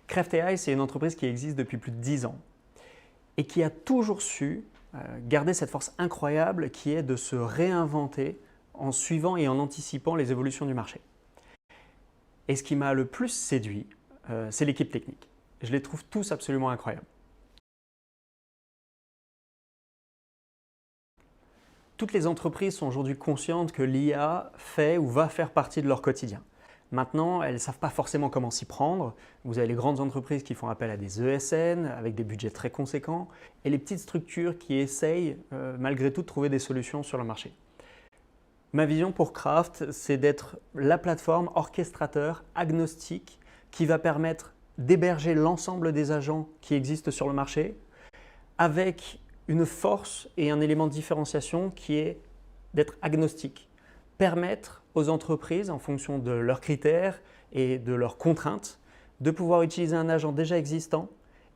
Craft AI, c'est une entreprise qui existe depuis plus de 10 ans et qui a toujours su garder cette force incroyable qui est de se réinventer en suivant et en anticipant les évolutions du marché. Et ce qui m'a le plus séduit, c'est l'équipe technique. Je les trouve tous absolument incroyables. Toutes les entreprises sont aujourd'hui conscientes que l'IA fait ou va faire partie de leur quotidien. Maintenant, elles ne savent pas forcément comment s'y prendre. Vous avez les grandes entreprises qui font appel à des ESN avec des budgets très conséquents et les petites structures qui essayent malgré tout de trouver des solutions sur le marché. Ma vision pour Craft, c'est d'être la plateforme orchestrateur agnostique qui va permettre d'héberger l'ensemble des agents qui existent sur le marché avec une force et un élément de différenciation qui est d'être agnostique. Permettre aux entreprises, en fonction de leurs critères et de leurs contraintes, de pouvoir utiliser un agent déjà existant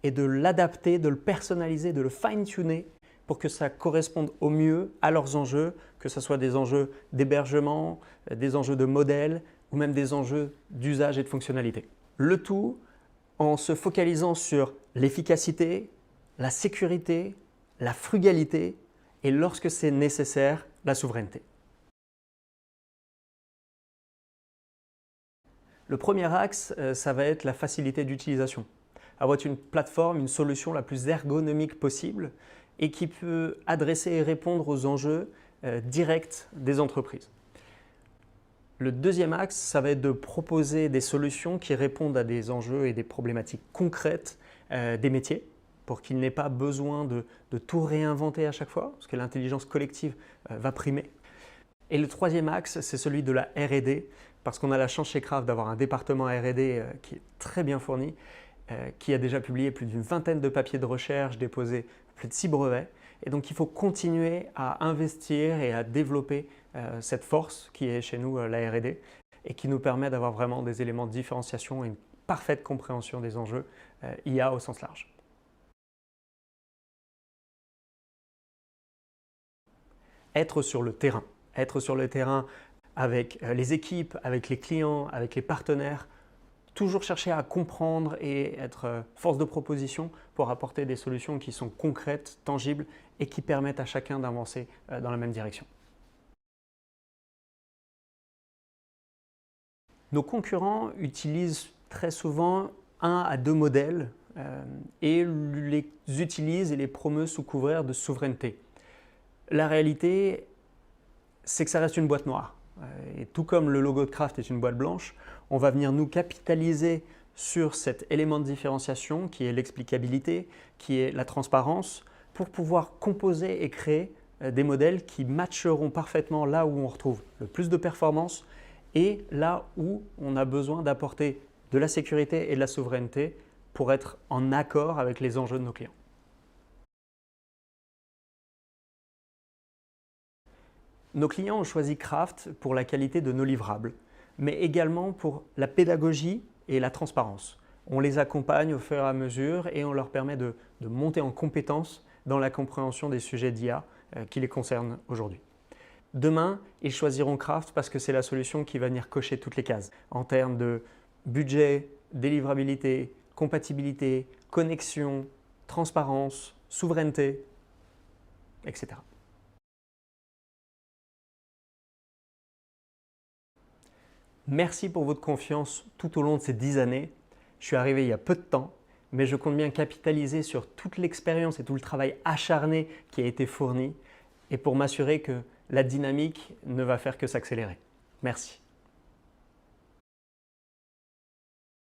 et de l'adapter, de le personnaliser, de le fine-tuner pour que ça corresponde au mieux à leurs enjeux, que ce soit des enjeux d'hébergement, des enjeux de modèle ou même des enjeux d'usage et de fonctionnalité. Le tout en se focalisant sur l'efficacité, la sécurité, la frugalité et lorsque c'est nécessaire, la souveraineté. Le premier axe, ça va être la facilité d'utilisation. Avoir une plateforme, une solution la plus ergonomique possible et qui peut adresser et répondre aux enjeux directs des entreprises. Le deuxième axe, ça va être de proposer des solutions qui répondent à des enjeux et des problématiques concrètes des métiers pour qu'il n'ait pas besoin de tout réinventer à chaque fois, parce que l'intelligence collective va primer. Et le troisième axe, c'est celui de la R&D, parce qu'on a la chance chez Craft d'avoir un département R&D qui est très bien fourni, qui a déjà publié plus d'une vingtaine de papiers de recherche, déposé plus de 6 brevets. Et donc il faut continuer à investir et à développer cette force qui est chez nous la R&D et qui nous permet d'avoir vraiment des éléments de différenciation et une parfaite compréhension des enjeux IA au sens large. Être sur le terrain. Être sur le terrain avec les équipes, avec les clients, avec les partenaires, toujours chercher à comprendre et être force de proposition pour apporter des solutions qui sont concrètes, tangibles et qui permettent à chacun d'avancer dans la même direction. Nos concurrents utilisent très souvent 1 à 2 modèles et les utilisent et les promeuvent sous couvert de souveraineté. La réalité, c'est que ça reste une boîte noire. Et tout comme le logo de Craft est une boîte blanche, on va venir nous capitaliser sur cet élément de différenciation qui est l'explicabilité, qui est la transparence, pour pouvoir composer et créer des modèles qui matcheront parfaitement là où on retrouve le plus de performance et là où on a besoin d'apporter de la sécurité et de la souveraineté pour être en accord avec les enjeux de nos clients. Nos clients ont choisi Craft pour la qualité de nos livrables, mais également pour la pédagogie et la transparence. On les accompagne au fur et à mesure et on leur permet de monter en compétences dans la compréhension des sujets d'IA qui les concernent aujourd'hui. Demain, ils choisiront Craft parce que c'est la solution qui va venir cocher toutes les cases en termes de budget, délivrabilité, compatibilité, connexion, transparence, souveraineté, etc. Merci pour votre confiance tout au long de ces 10 années. Je suis arrivé il y a peu de temps, mais je compte bien capitaliser sur toute l'expérience et tout le travail acharné qui a été fourni et pour m'assurer que la dynamique ne va faire que s'accélérer. Merci.